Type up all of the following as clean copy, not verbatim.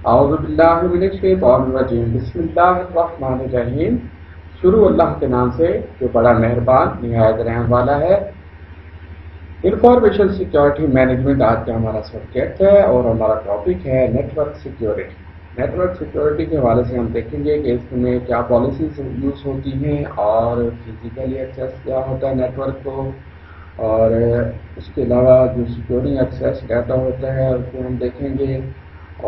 اعوذ باللہ من الشیطان الرجیم بسم اللہ الرحمن الرحیم. شروع اللہ کے نام سے جو بڑا مہربان نہایت رحم والا ہے. انفارمیشن سیکیورٹی مینجمنٹ آج کا ہمارا سبجیکٹ ہے اور ہمارا ٹاپک ہے network security. Network security کے حوالے سے ہم دیکھیں گے کہ اس میں کیا پالیسیز یوز ہوتی ہیں اور فزیکلی ایکسیس کیا ہوتا ہے نیٹ ورک کو، اور اس کے علاوہ جو سیکیورٹی ایکسیس ڈیٹا ہوتا ہے اس کو ہم دیکھیں گے،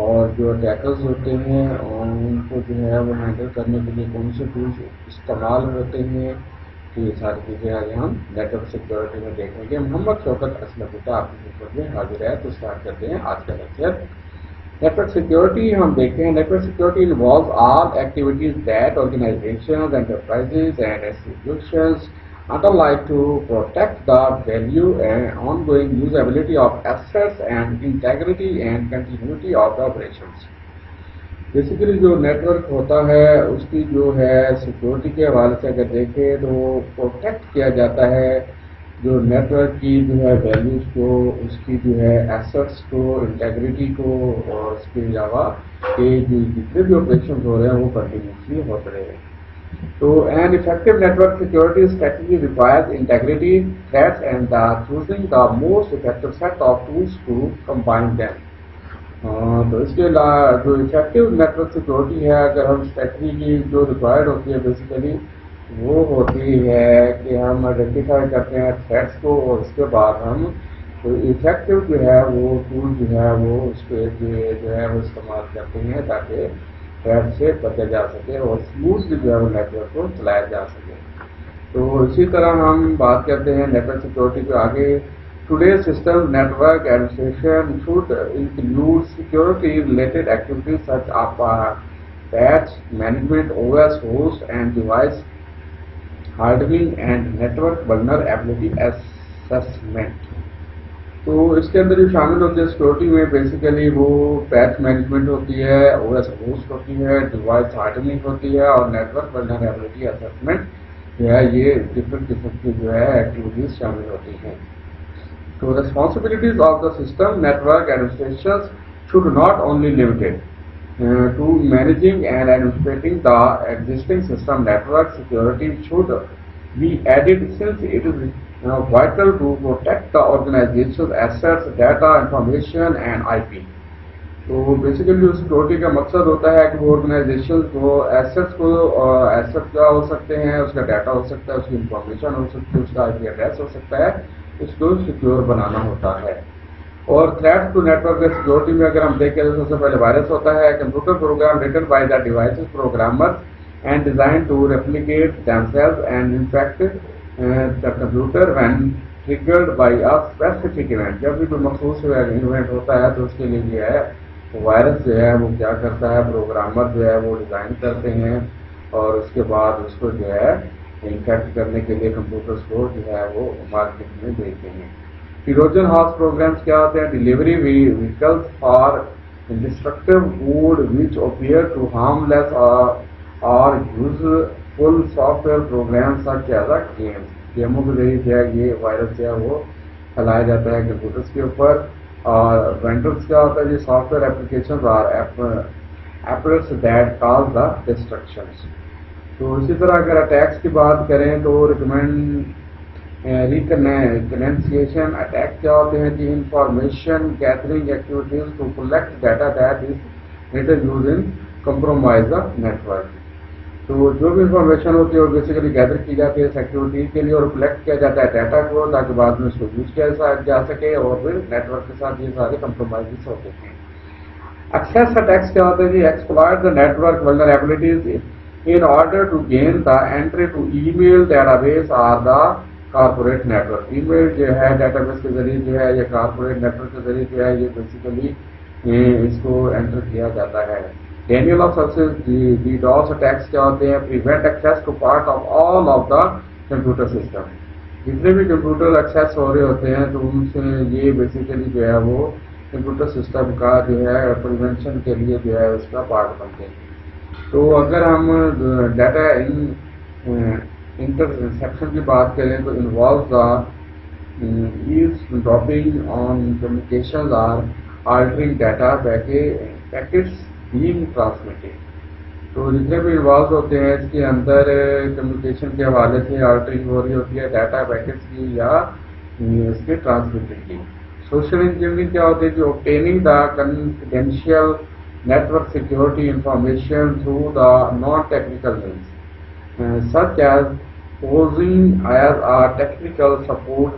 اور جو اٹیکرز ہوتے ہیں ان کو جو ہے وہ ہینڈل کرنے کے لیے کون سے ٹولس استعمال ہوتے ہیں. تو یہ ساری چیزیں آج ہم نیٹ ورک سیکیورٹی میں دیکھیں گے. محمد شوکت اسلم آپ کے اوپر میں حاضر ہے. تو اسٹارٹ کرتے ہیں آج کا لیکچر. نیٹ ورک سیکیورٹی ہم دیکھتے ہیں. Network security involves all activities that organisations enterprises and institutions undertake to protect the value and ongoing usability of assets and integrity and continuity of the operations. Basically جو net work ہوتا ہے اس کی جو ہے security کے حوالے سے اگر دیکھیں تو پروٹیکٹ کیا جاتا ہے جو نیٹ ورک کی جو ہے ویلیوز کو، اس کی جو ہے ایسٹس کو، انٹیگریٹی کو، اور اس کے علاوہ کہ جو جتنے بھی آپریشن ہو رہے ہیں وہ کنٹینیوسلی ہوتے رہے. So an effective network security strategy requires integrity, threats, and choosing the most effective set of tools to combine them. تو اس کے جو افیکٹو نیٹورک سیکورٹی ہے، اگر ہم اسٹریٹجی کی جو ریکوائرڈ ہوتی ہے بیسیکلی وہ ہوتی ہے کہ ہم آئیڈینٹیفائی کرتے ہیں تھریٹس کو، اور اس کے بعد ہم افیکٹو جو ہے وہ ٹول جو ہے وہ اس کے جو ہے وہ استعمال کرتے ہیں تاکہ تھریٹ سے بچا جا سکے اور اسموتھلی جو ہے وہ نیٹ ورک کو چلایا جا سکے. تو اسی طرح ہم بات کرتے ہیں نیٹ ورک سیکورٹی کے آگے. Today system network administration should include security related activities such patch management, O S host and device hardening and network vulnerability assessment. تو اس کے اندر جو شامل ہوتے ہیں سیکورٹی میں بیسیکلی وہ پیچ مینجمنٹ ہوتی ہے، او ایس ہوسٹ ہوتی ہے، ڈیوائس ہارڈننگ ہوتی ہے، اور نیٹ ورک ولنریبلٹی اسسمنٹ جو ہے یہ ڈفرینٹ قسم کی جو ہے ایکٹیویٹیز شامل ہوتی ہیں. تو responsibilities of the system network administration should not only limited to managing and administrating the existing system. Network security should be added since it is vital to protect the organization's assets, data, information and IP. تو basically جو security کا مقصد ہوتا ہے کہ وہ organization کو asset کیا ہو سکتے ہیں، اس کا ڈیٹا ہو سکتا ہے، اس کی انفارمیشن ہو سکتی ہے، اس کا IP ایڈریس ہو سکتا ہے، اس کو سیکیور بنانا ہوتا ہے. اور threat to network security میں اگر ہم دیکھیں تو سب سے پہلے وائرس ہوتا ہے. Computer program written by the devices programmer and designed to replicate themselves and infect the computer when triggered by a specific event. جب بھی کوئی مخصوص ایونٹ ہوتا ہے تو اس کے لیے جو ہے وائرس جو ہے وہ کیا کرتا ہے، پروگرامر جو ہے وہ ڈیزائن کرتے ہیں اور اس کے بعد اس کو جو ہے انفیکٹ کرنے کے لیے کمپیوٹرز کو جو ہے وہ مارکیٹ میں بیچتے ہیں. ٹروجن ہارس پروگرامس کیا ہوتے ہیں؟ Delivery vehicles for destructive code which appear to harmless اور useful software program such as a گیموں کے ذریعے جو ہے یہ وائرس جو ہے وہ پھیلایا جاتا ہے کمپیوٹرس کے اوپر. اور وینڈرس کیا ہوتا ہے جی؟ سافٹ ویئر اپلیکیشن اور ایپس دیٹ کاز دا ڈسٹرکشنس. تو اسی طرح اگر اٹیکس کی بات کریں تو ریکنسیشن اٹیک کیا ہوتے ہیں جی؟ Information gathering activities to collect data that is later use in compromise the network. تو جو بھی انفارمیشن ہوتی ہے وہ بیسیکلی گیدر کی جاتی ہے اس ایکٹیویٹی کے لیے اور کلیکٹ کیا جاتا ہے ڈیٹا کو تاکہ بعد میں اس کو یوز کیا جا سکے، اور پھر نیٹ ورک کے ساتھ یہ سارے کمپرومائز ہوتے ہیں. ایکسیس اٹیکس کیا ہوتا ہے جی؟ Exploit the network vulnerabilities in order to gain the entry to email database اور the corporate network. Email جو ہے ڈیٹا بیس کے ذریعے جو ہے یا کارپوریٹ نیٹ ورک کے ذریعے جو ہے یہ بیسیکلی اس کو انٹر کیا جاتا ہے. Denial of service, the DOS attacks کیا ہوتے ہیں؟ prevent access to part of all of the computer system. جتنے بھی کمپیوٹر ایکسیس ہو رہے ہوتے ہیں تو ان سے یہ بیسیکلی جو ہے وہ کمپیوٹر سسٹم کا جو ہے پریونشن کے لیے جو ہے اس کا پارٹ بنتے ہیں. تو اگر ہم ڈیٹا انٹرسیپشن کی بات کریں تو involve the dropping on communication اور altering data packets being transmitted. تو جتنے بھی انوالو ہوتے ہیں اس کے اندر کمیونیکیشن کے حوالے سے آلٹرنگ ہو رہی ہوتی ہے ڈیٹا پیکٹس کی یا اس کے ٹرانسمیٹنگ کی. سوشل انجینئرنگ کیا ہوتی ہے؟ جو obtaining the confidential network security information through the non-technical means, such as posing as a technical support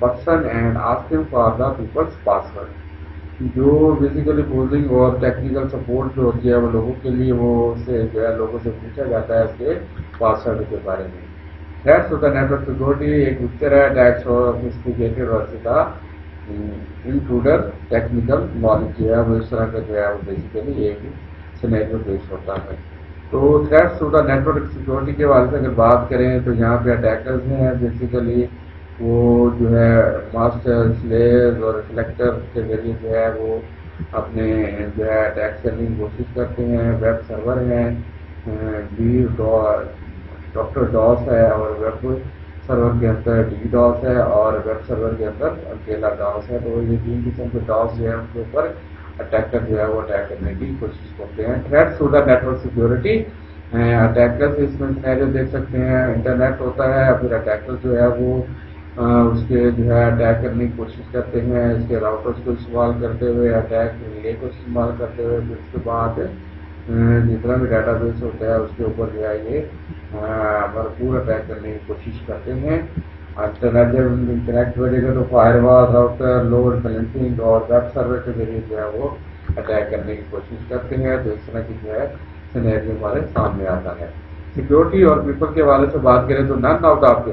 person and asking for the people's password. جو بیسیکلی پوزنگ اور ٹیکنیکل سپورٹ جو ہوتی ہے وہ لوگوں کے لیے وہ سے جو ہے لوگوں سے پوچھا جاتا ہے اس کے پاسورڈ کے بارے میں. Threats to the network security ایک پکچر ہے اٹیکس اور sophisticated versus intruder technical knowledge جو ہے وہ اس طرح کا جو ہے وہ بیسیکلی ایک سینیریو پیش ہوتا ہے. تو threats to the network security کے حوالے سے اگر بات کریں تو یہاں پہ اٹیکرز ہیں بیسیکلی وہ جو ہے ماسٹر سلیز اور ریفلیکٹر کے ذریعے جو ہے وہ اپنے جو ہے اٹیک کرنے کی کوشش کرتے ہیں. ویب سرور ہیں ڈاکٹر ڈاس ہے اور ویب سرور کے اندر ڈی ڈاس ہے اور ویب سرور کے اندر اکیلا ڈاس ہے. تو یہ تین قسم کے ڈاس جو ہے ان کے اوپر اٹیکر جو ہے وہ اٹیک کرنے کی کوشش کرتے ہیں. Threats to the network security attacker اس میں سینیریو دیکھ سکتے ہیں. انٹرنیٹ ہوتا ہے پھر اٹیکر جو ہے وہ اس کے جو ہے اٹیک کرنے کی کوشش کرتے ہیں اس کے راؤٹرس کو استعمال کرتے ہوئے اٹیک ریلے کو استعمال کرتے ہوئے. پھر اس کے بعد جتنا بھی ڈیٹا بیس ہوتا ہے اس کے اوپر جو ہے یہ بھرپور اٹیک کرنے کی کوشش کرتے ہیں. انٹرنیٹ جب کنیکٹ ہو جائے گا تو فائر وال راؤٹر لوڈ بیلنسنگ اور ویب سرور کے ذریعے جو ہے وہ اٹیک کرنے کی کوشش کرتے ہیں. تو اس طرح کی جو ہے سینیریو ہمارے سامنے آتا ہے. سیکورٹی اور پیپل کے حوالے سے بات کریں تو نن out of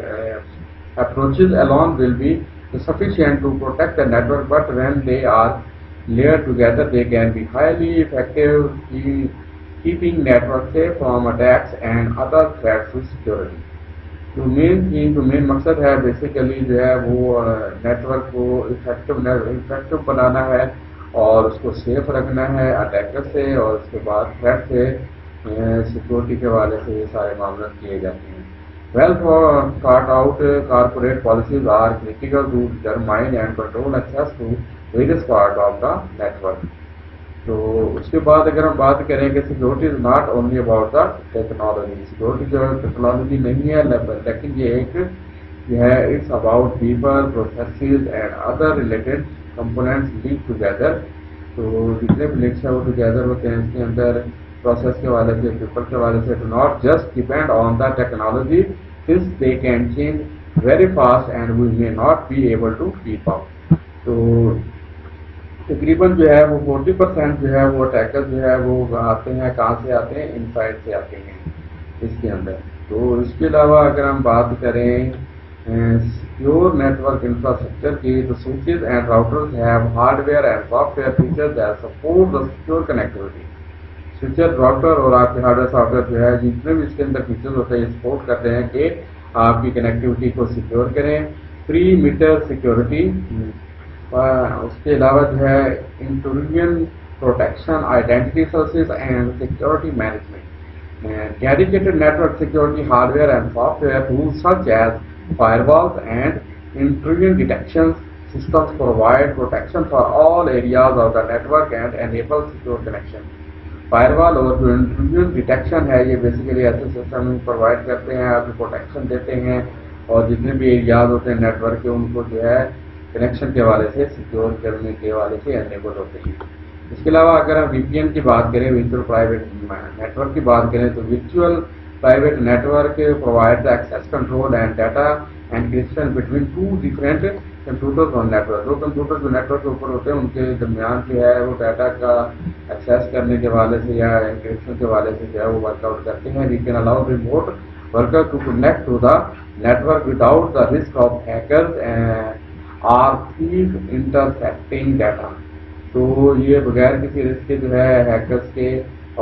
approaches alone will be sufficient to protect the network, but when they are layered together they can be highly effective in keeping network safe from attacks and other threats to security. جو مین مقصد ہے basically جو ہے وہ network کو effective بنانا ہے اور اس کو سیف رکھنا ہے اٹیکر سے اور اس کے بعد تھریٹ سے. سیکورٹی کے حوالے سے یہ سارے معاملات کیے جاتے ہیں. Well thought out corporate policies are critical to determine and control access to various parts of the network. تو اس کے بعد اگر ہم بات کریں کہ security is not only about the technology. Security جو ٹیکنالوجی نہیں ہے لیکن یہ ایک جو ہے it's about people processes and other related components link together. تو جتنے بھی لنکس ہیں وہ ٹوگیدر ہوتے ہیں اس کے اندر پروسیس کے حوالے سے پیپل کے حوالے سے. To not just depend on the technology since they can change very fast and we may not be able to keep up. تو تقریباً جو ہے وہ 40% جو ہے وہ اٹیکر جو ہے وہ آتے ہیں کہاں سے آتے ہیں انسائڈ سے آتے ہیں اس کے اندر. تو اس کے علاوہ اگر ہم بات کریں سیکیور نیٹورک انفراسٹرکچر کی تو switches and routers have hard where and soft where features that support the secure connectivity. Switcher router اور آپ کے ہارڈ ویئر سافٹ ویئر جو ہے جتنے بھی اس کے اندر فیچرز ہوتے ہیں یہ سپورٹ کرتے ہیں کہ آپ کی کنیکٹیوٹی کو سیکیور کریں. پری میٹر سیکیورٹی اس کے علاوہ جو ہے intrusion protection identity services and security management. Dedicated network security hardware and software tools such as firewalls and intrusion detection systems provide protection for all areas of the network and enable secure connection. Fire وال اور جو انٹروجن detection ہے یہ basically ایسے system provide کرتے ہیں آپ کو پروٹیکشن دیتے ہیں اور جتنے بھی ایریاز ہوتے ہیں نیٹ ورک کے ان کو جو ہے کنیکشن کے حوالے سے سیکیور کرنے کے حوالے سے انیبل ہوتے ہیں. اس کے علاوہ اگر ہم وی پی این کی بات کریں ورچوئل پرائیویٹ نیٹ ورک کی بات کریں تو virtual private network provide the access control and data encryption between two different computer on network. دو کمپیوٹر جو نیٹ ورک کے اوپر ہوتے ہیں ان کے درمیان جو ہے وہ ڈیٹا کا ایکسیس کرنے کے حوالے سے یا انکرپشن کے حوالے سے جو ہے وہ ورک آؤٹ کرتے ہیں. We can allow remote worker to connect to the network without the risk of hackers or thief intercepting data. تو یہ بغیر کسی رسک کے جو ہے ہیکرز کے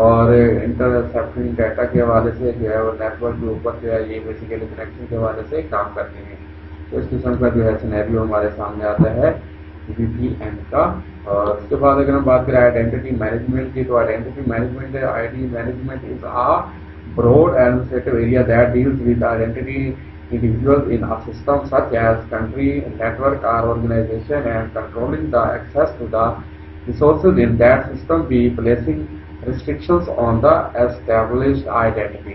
اور انٹرسیپٹنگ ڈیٹا کے حوالے سے جو ہے وہ نیٹ ورک کے اوپر جو ہے یہ بیسیکلی کنیکشن کے حوالے سے کام کرتے ہیں. تو اس قسم کا جو ہے سینیریو ہمارے سامنے آتا ہے وی پی این کا. اور اس کے بعد اگر ہم بات کریں آئیڈینٹی مینجمنٹ کی تو identity management I D management is a broad administrative area that deals with identity individuals in a system such as country, network or organization and controlling the access to the resources in that system be placing restrictions on the established identity.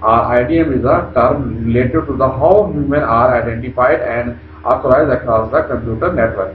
IDM is a term related to the how human are identified and authorized across the computer network.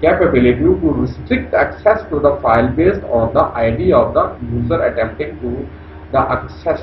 capability to restrict access to the file based on the ID of the user attempting to the access.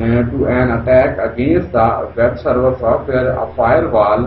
to an attack against the web server software, a firewall.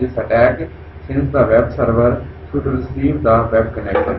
this attack since the web server should receive the web connection.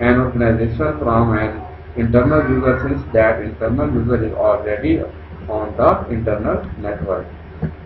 an organization from an internal user since that internal user is already on the internal network.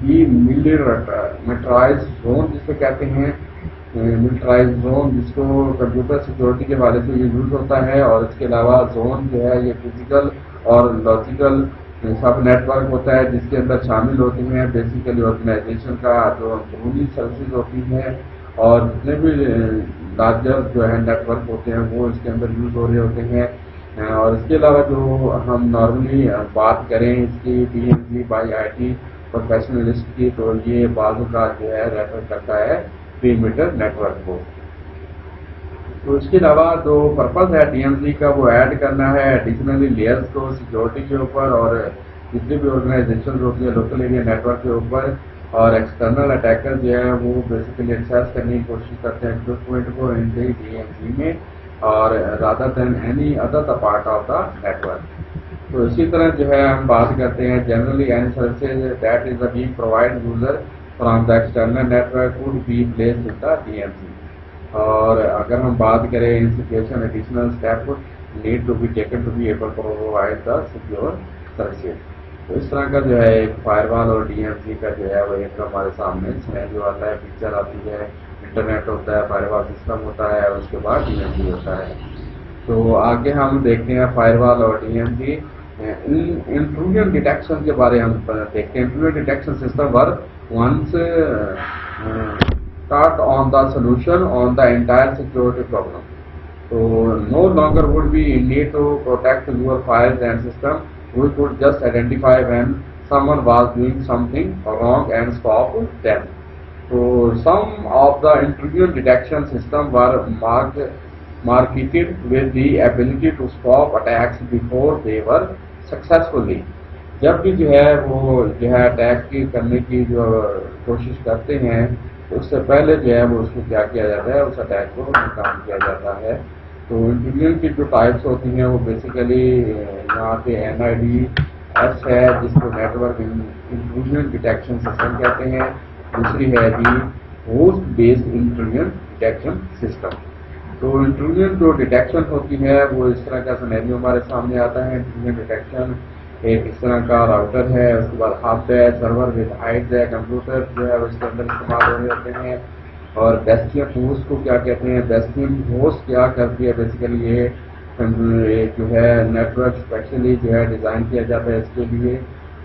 D militarise zone جس کو کہتے ہیں، militarise zone جس کو computer security کے حوالے سے یہ یوز ہوتا ہے، اور اس کے علاوہ زون جو ہے یہ فزیکل اور لاجیکل سب نیٹ ورک ہوتا ہے جس کے اندر شامل ہوتی ہیں بیسیکلی آرگنائزیشن کا جو اندرونی سروسز ہوتی ہیں، اور جتنے بھی لارجر جو ہے نیٹ ورک ہوتے ہیں وہ اس کے اندر یوز ہو رہے ہوتے ہیں۔ اور اس کے علاوہ جو ہم نارملی بات کریں اس کی D M G by I T professionalist کی، تو یہ بعض اوقات جو ہے ریفر کرتا ہے پیریمیٹر نیٹ ورک کو۔ تو اس کے علاوہ جو پرپز ہے ڈی ایم جی کا وہ ایڈ کرنا ہے ایڈیشنلی لیئرس کو سیکورٹی کے اوپر، اور جتنی بھی آرگنائزیشن ہوتی ہے لوکل ایریا نیٹ ورک کے اوپر، اور ایکسٹرنل اٹیکر جو ہے وہ بیسیکلی ایکسیس کرنے کی کوشش کرتے ہیں اکوپمنٹ کو ان ڈی ایم جی میں، اور rather than any other part of the network. تو اسی طرح جو ہے ہم بات کرتے ہیں generally any services that is being provide user from the external network would be placed in the D M Z. اور اگر ہم بات کریں in situation additional step need to be taken to be able to provide the secure services. تو اس طرح کا جو ہے ایک فائر وال اور ڈی ایم سی کا جو ہے وہ ایک ہمارے سامنے اس میں جو آتا ہے پکچر آتی ہے، انٹرنیٹ ہوتا ہے، فائر وال سسٹم ہوتا ہے، اور اس کے بعد ڈی ایم سی ہوتا ہے۔ تو آگے ہم دیکھتے ہیں فائر وال اور D M Z intrusion detection کے بارے ہم دیکھتے ہیں۔ Intrusion detection system work once start on the solution on the entire security problem. So no longer would be in need to protect your files and system. We could just identify when someone was doing something wrong and stop them. So some of the intrusion detection system were marketed with the ability to stop attacks before they were successfully. جب بھی جو ہے وہ جو ہے attack کی کرنے کی جو کوشش کرتے ہیں اس سے پہلے جو ہے وہ اس کو کیا کیا جاتا ہے، اس اٹیک کو ناکام کیا جاتا ہے۔ تو انٹروژن کی جو ٹائپس ہوتی ہیں وہ بیسیکلی یہاں پہ این آئی ڈی ایس ہے جس کو network intrusion detection system کہتے ہیں، دوسری ہے جی host based intrusion detection system. تو انٹروژن جو ڈیٹیکشن ہوتی ہے وہ اس طرح کا سینیریو ہمارے سامنے آتا ہے۔ انٹروژن ڈیٹیکشن ایک اس طرح کا راؤٹر ہے، اس کے بعد ہب ہے، سرور ود ہائٹس ہے، کمپیوٹر جو ہے اس کے اندر استعمال ہو رہے ہوتے ہیں، اور بیسٹین ہوسٹ کو کیا کہتے ہیں، بیسٹین ہوسٹ کیا کرتی ہے بیسیکلی یہ جو ہے نیٹ ورک اسپیشلی جو ہے ڈیزائن کیا جاتا ہے اس کے لیے،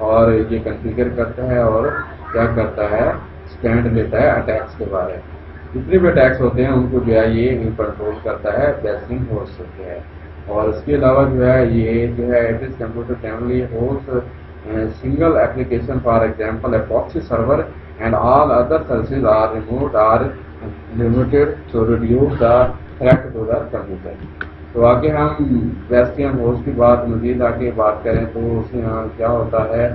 اور یہ کنفیگر کرتا ہے اور کیا کرتا ہے اسٹینڈ لیتا ہے اٹیکس کے بارے۔ جتنے بھی اٹیکس ہوتے ہیں ان کو جو ہے یہ کنٹرول کرتا ہے بیسٹین ہوسٹ ہوتے ہیں۔ اور اس کے علاوہ جو ہے یہ جو ہے it is computer generally host single application for example Apache server and all other services are remote are limited to reduce the threat to the computer. تو آگے ہم بیسٹین ہوسٹ کی بات مزید آگے بات کریں تو اس میں کیا ہوتا ہے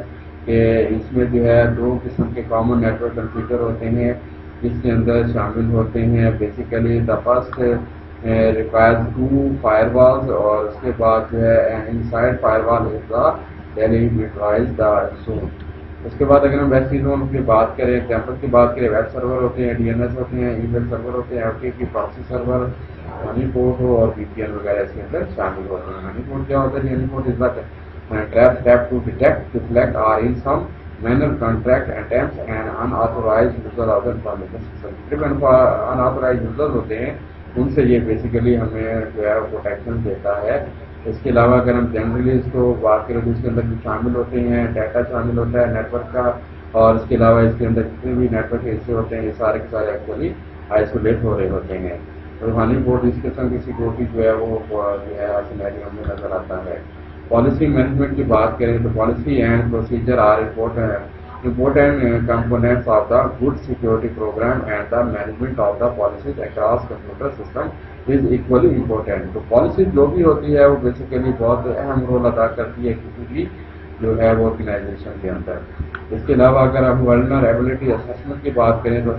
کہ اس میں جو ہے دو قسم کے کامن نیٹ ورک کنفیگر ہوتے ہیں جس کے اندر شامل ہوتے ہیں basically the first requires two firewalls، اور اس کے بعد جو ہے inside firewall is the delimiterized the zone۔ اس کے بعد اگر ہم ویسی زون کی بات کریں، ایگزامپل کی بات کریں، ویب سرور ہوتے ہیں، ڈی این ایس ہوتے ہیں، ای میل سرور ہوتے ہیں، ایف ٹی پی پراکسی سرور، ہنی پورٹ ہو اور وی پی این وغیرہ اس کے اندر شامل ہوتے ہیں۔ ہنی پورٹ کیا ہوتا ہے؟ Honey port is the trap to detect, deflect or in some manner contract attempts and unauthorized user of the information system۔ صرف unauthorized users ہوتے ہیں ان سے یہ بیسیکلی ہمیں جو ہے پروٹیکشن دیتا ہے۔ اس کے علاوہ اگر ہم جنرلی اس کو بات کریں تو اس کے اندر جو شامل ہوتے ہیں ڈیٹا شامل ہوتا ہے نیٹ ورک کا، اور اس کے علاوہ اس کے اندر جتنے بھی نیٹ ورک حصے ہوتے ہیں یہ سارے کے سارے ایکچولی آئسولیٹ ہو رہے ہوتے ہیں۔ تو ہنی پورٹ اس قسم کی سیکورٹی جو ہے وہ جو ہے سینیریو میں نظر آتا ہے۔ پالیسی مینجمنٹ کی بات کریں تو policy and procedure are important components of the good security program, and the management of the policies across computer system is equally important۔ تو پالیسی جو بھی ہوتی ہے وہ بیسیکلی بہت اہم رول ادا کرتی ہے کسی بھی جو ہے وہ آرگنائزیشن کے اندر۔ اس کے علاوہ اگر ہم vulnerability assessment کی بات کریں تو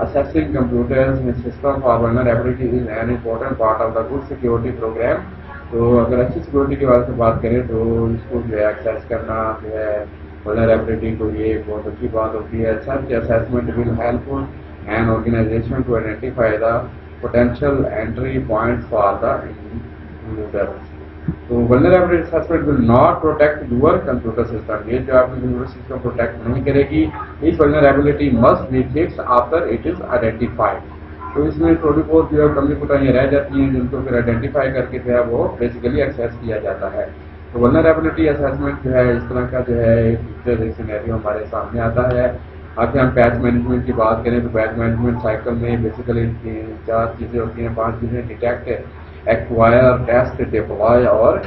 assessing computers system for vulnerability is an important part of the good security program۔ تو اگر اچھی سیکورٹی کے بارے سے بات کریں تو اس کو جو ہے ایکسیس کرنا جو ہے vulnerability کو یہ بہت اچھی بات ہوتی ہے۔ Such assessment will help an organization to identify the potential entry points for the users۔ تو vulnerability assessment will not protect your computer system. یہ جو آپ کی computer system protect نہیں کرے گی. اس vulnerability must be fixed after it is identified. تو اس میں تھوڑی بہت جو ہے کمی کوتاہیاں رہ جاتی ہیں جن کو پھر آئیڈینٹیفائی کر کے جو ہے وہ بیسیکلی ایکسیس کیا جاتا ہے. تو ولنریبلٹی اسیسمنٹ جو ہے اس طرح کا جو ہے ایک سینیریو ہمارے سامنے آتا ہے. اگر ہم پیچ مینجمنٹ کی بات کریں تو پیچ مینجمنٹ سائیکل میں بیسیکلی 4 چیزیں ہوتی ہیں, 5 چیزیں: ڈیٹیکٹ, ایکوائر, ٹیسٹ, ڈپلوائے اور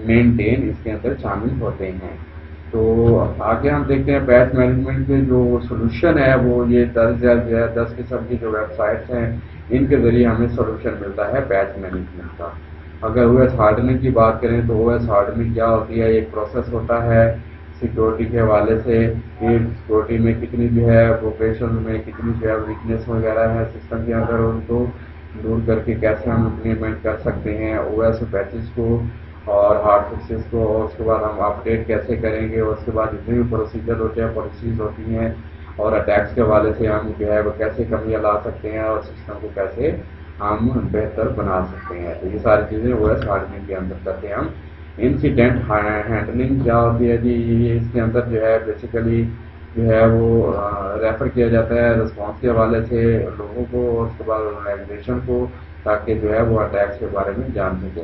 مینٹین اس کے اندر شامل ہوتے ہیں. تو آگے ہم دیکھتے ہیں پیچ مینجمنٹ کے جو سولوشن ہے وہ یہ درج ہے جو ہے 10 قسم کی جو ویب سائٹس ہیں ان کے ذریعے ہمیں سولوشن ملتا ہے پیچ مینجمنٹ کا. اگر او ایس ہارڈننگ کی بات کریں تو او ایس ہارڈننگ کیا ہوتی ہے؟ ایک پروسیس ہوتا ہے سیکورٹی کے حوالے سے کہ سیکورٹی میں کتنی جو ہے آپریشن میں کتنی جو ہے ویکنیس وغیرہ ہے سسٹم کے اندر, ان کو دور کر کے کیسے ہم امپلیمنٹ کر سکتے ہیں او ایس پیچز کو اور ہارڈ فکسز کو, اور اس کے بعد ہم اپڈیٹ کیسے کریں گے, اور اس کے بعد جتنے بھی پروسیجر ہوتے ہیں پالیسیز ہوتی ہیں اور اٹیکس کے حوالے سے ہم جو ہے وہ کیسے کمیاں لا سکتے ہیں اور سسٹم کو کیسے ہم بہتر بنا سکتے ہیں. تو یہ ساری چیزیں او ایس ہارڈننگ کے اندر کرتے ہیں ہم. انسیڈنٹ ہینڈلنگ کیا ہوتی ہے جی؟ یہ اس کے اندر جو ہے بیسیکلی جو ہے وہ ریفر کیا جاتا ہے رسپانس کے حوالے سے لوگوں کو اور اس کے بعد آرگنائزیشن کو, تاکہ جو ہے وہ اٹیکس کے بارے میں جان سکیں.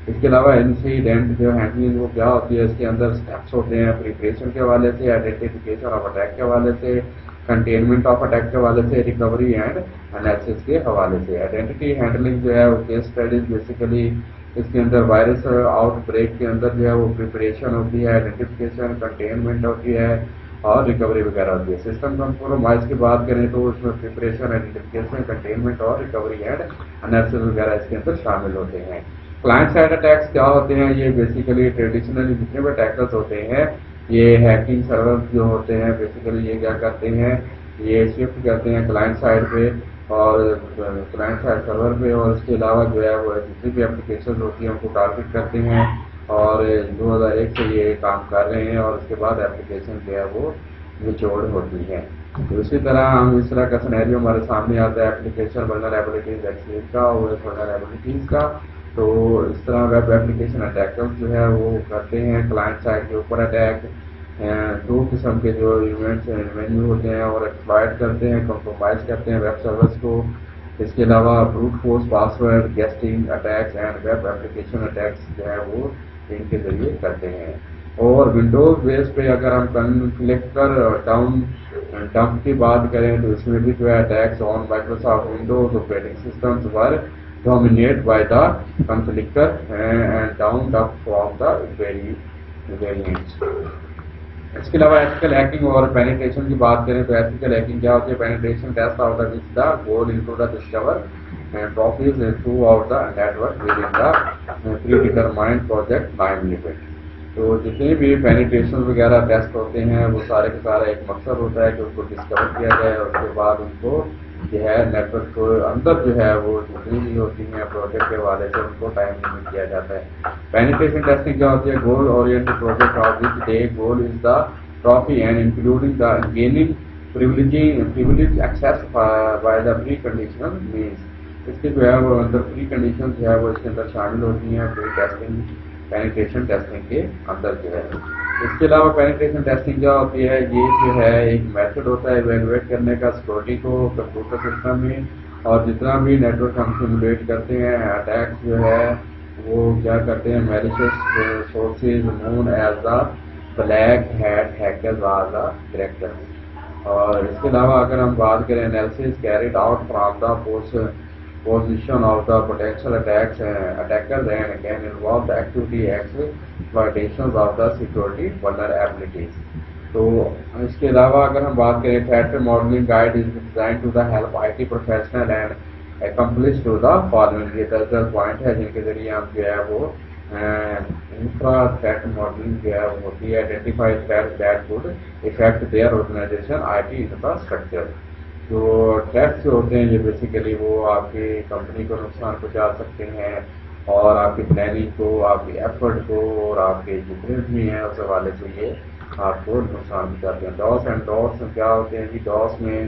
اس کے علاوہ انسیڈنٹ جو ہینڈلنگ وہ کیا ہوتی ہے؟ اس کے اندر اسٹیپس ہوتے ہیں پریپریشن کے حوالے سے, آئیڈینٹیفیکیشن آف اٹیک کے حوالے سے, کنٹینمنٹ آف اٹیک کے حوالے سے, ریکوری اینڈ انالیسس کے حوالے سے. آئیڈینٹی ہینڈلنگ جو ہے وہ کیس اسٹڈیز بیسیکلی اس کے اندر وائرس آؤٹ بریک کے اندر جو ہے وہ پریپریشن ہوتی ہے, آئیڈینٹیفیکیشن, کنٹینمنٹ ہوتی ہے اور ریکوری وغیرہ ہوتی ہے. سسٹم کمپرومائز کی بات کریں تو اس میں پریپریشن, آئیڈینٹیفیکیشن, کنٹینمنٹ اور ریکوری اینڈ انالیسس وغیرہ اس کے اندر شامل ہوتے ہیں. کلائنٹ سائڈ اٹیکس کیا ہوتے ہیں؟ یہ بیسیکلی ٹریڈیشنلی جتنے بھی اٹیکرز ہوتے ہیں یہ ہیکنگ سرور جو ہوتے ہیں بیسیکلی یہ کیا کرتے ہیں, یہ شفٹ کرتے ہیں کلائنٹ سائڈ پہ اور کلائنٹ سائڈ سرور پہ, اور اس کے علاوہ جو ہے وہ جتنی بھی اپلیکیشن ہوتی ہیں ان کو ٹارگیٹ کرتے ہیں اور 2001 سے یہ کام کر رہے ہیں اور اس کے بعد اپلیکیشن جو ہے وہ نچوڑ ہوتی ہے. تو اسی طرح ہم اس طرح کا سینیریو ہمارے سامنے آتا ہے اپلیکیشن ولنریبلٹیز ایکسپلین کا, او ایس ولنریبلٹیز کا. تو اس طرح ویب اپلیکیشن اٹیکرز جو ہے وہ کرتے ہیں کلائنٹ سائڈ کے اوپر اٹیک. 2 قسم کے جو ایونٹس مینیو ہوتے ہیں اور ایکسپلائٹ کرتے ہیں, کمپرومائز کرتے ہیں ویب سرورس کو. اس کے علاوہ brute force password guessing attacks and web application attacks جو ہے وہ ان کے ذریعے کرتے ہیں. اور ونڈوز بیس پہ اگر ہم کنفلکٹر ڈاؤن ڈمپ کی بات کریں تو اس میں بھی جو ہے attacks on Microsoft Windows operating systems were dominated by the conflictor and down dump from the variants. اس کے علاوہ ایتھیکل ہیکنگ اور پینیٹریشن کی بات کریں تو ایتھیکل ہیکنگ کیا ہوتی ہے؟ Penetration test out of the goal into the discover trophies throughout the network within the predetermined project time limit. تو جتنے بھی پینیٹریشن وغیرہ ٹیسٹ ہوتے ہیں وہ سارے کا سارا ایک مقصد ہوتا ہے کہ ان کو ڈسکور کیا جائے اور اس کے بعد ان کو جو ہے نیٹورک کو اندر جو ہے وہ جتنی بھی ہوتی ہیں پروجیکٹ کے حوالے سے ان کو ٹائم لمٹ کیا جاتا ہے. پینیٹریشن ٹیسٹنگ کیا ہوتی ہے؟ Goal oriented project of which the goal is the trophy and including the gaining privilege access by the preconditional means. اس کے جو ہے وہ اندر پری کنڈیشن جو ہے وہ اس کے اندر شامل ہوتی ہیں پری ٹیسٹنگ پینیٹریشن ٹیسٹنگ کے اندر جو ہے. اس کے علاوہ پینیٹریشن ٹیسٹنگ کیا ہوتی ہے؟ یہ جو ہے ایک میتھڈ ہوتا ہے ایویلویٹ کرنے کا سیکورٹی کو کمپیوٹر سسٹم میں, اور جتنا بھی نیٹورک ہم سیمولیٹ کرتے ہیں اٹیک جو ہے وہ کیا کرتے ہیں malicious sources known as the black hat hackers or the director. اور اس کے علاوہ اگر ہم بات کریں analysis carried out from the position of the potential attackers and can involve the activity exploitations of the security vulnerabilities. تو اس کے علاوہ اگر ہم بات کریں threat modelling guide is design to the help I T professional and accomplish to the following. یہ 10 point ہے جن کے ذریعے ہم جو ہے وہ انفرا تھریٹ ماڈلنگ جو ہے وہ ہوتی ہے identify threat that would affect their organisation I T infrastructure. جو ٹیکس جو ہوتے ہیں یہ بیسیکلی وہ آپ کی کمپنی کو نقصان پہنچا سکتے ہیں اور آپ کی پلاننگ کو, آپ کی ایفرٹ کو اور آپ کے جتنے بھی ہیں اس حوالے سے یہ آپ کو نقصان پہنچاتے ہیں. ڈاس اینڈ ڈاٹس کیا ہوتے ہیں جی؟ ڈاس میں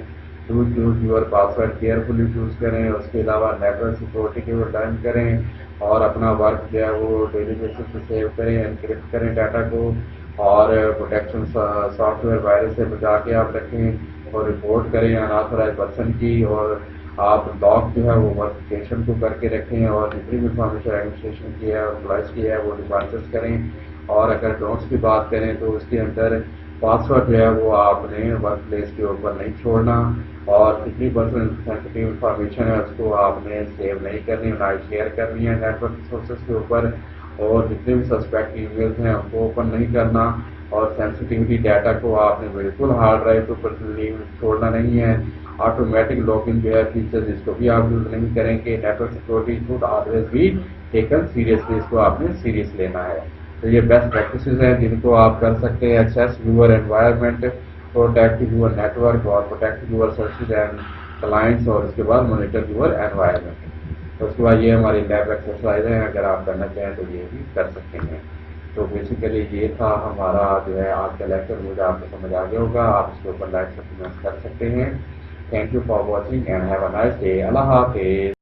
choose your password carefully choose کریں. اس کے علاوہ نیٹورک سیکورٹی کے وہ ٹرن کریں اور اپنا ورک جو ہے وہ ڈیلی بیسس پہ سیو کریں, انکرپٹ کریں ڈاٹا کو, اور پروٹیکشن سافٹ ویئر وائرس سے بچا کے آپ رکھیں, اور رپورٹ کریں انآتھورائز پرسن کی, اور آپ لاک جو ہے وہ ورکیفکیشن کو کر کے رکھیں, اور جتنی بھی انفارمیشن ایڈمنسٹریشن کی ہے امپلائز کی ہے وہ ڈیپارچرس کریں. اور اگر ڈونٹس کی بات کریں تو اس کے اندر پاسورڈ جو ہے وہ آپ نے ورک پلیس کے اوپر نہیں چھوڑنا, اور جتنی پرسنل سینسٹیو انفارمیشن ہے اس کو آپ نے سیو نہیں کرنی, نہ شیئر کرنی ہے نیٹ ورک ریسورسز کے اوپر, اور جتنے بھی سسپیکٹ ای میلز ہیں ان کو اوپن نہیں کرنا, اور سینسٹیوٹی ڈاٹا کو آپ نے بالکل ہارڈ ڈرائیو کے اوپر چھوڑنا نہیں ہے. آٹومیٹک لاگ ان جو ہے فیچر اس کو بھی آپ یوز نہیں کریں کہ network security should always be taken seriously, اس کو آپ نے سیریس لینا ہے. تو یہ بیسٹ پریکٹسز ہیں جن کو آپ کر سکتے ہیں. Access your environment, protect your network, اور protect your searches and clients, اور اس کے بعد مانیٹر یور انوائرمنٹ. تو اس کے بعد یہ ہماری لیب ایکسرسائز ہیں, اگر آپ کرنا چاہیں تو یہ بھی کر سکتے ہیں. تو بیسیکلی یہ تھا ہمارا جو ہے آج کا لیکچر. مجھے آپ کو سمجھ آ گیا ہوگا, آپ اس کے اوپر لائک سبسکرائب کر سکتے ہیں. Thank you for watching and have a nice day. اللہ حافظ.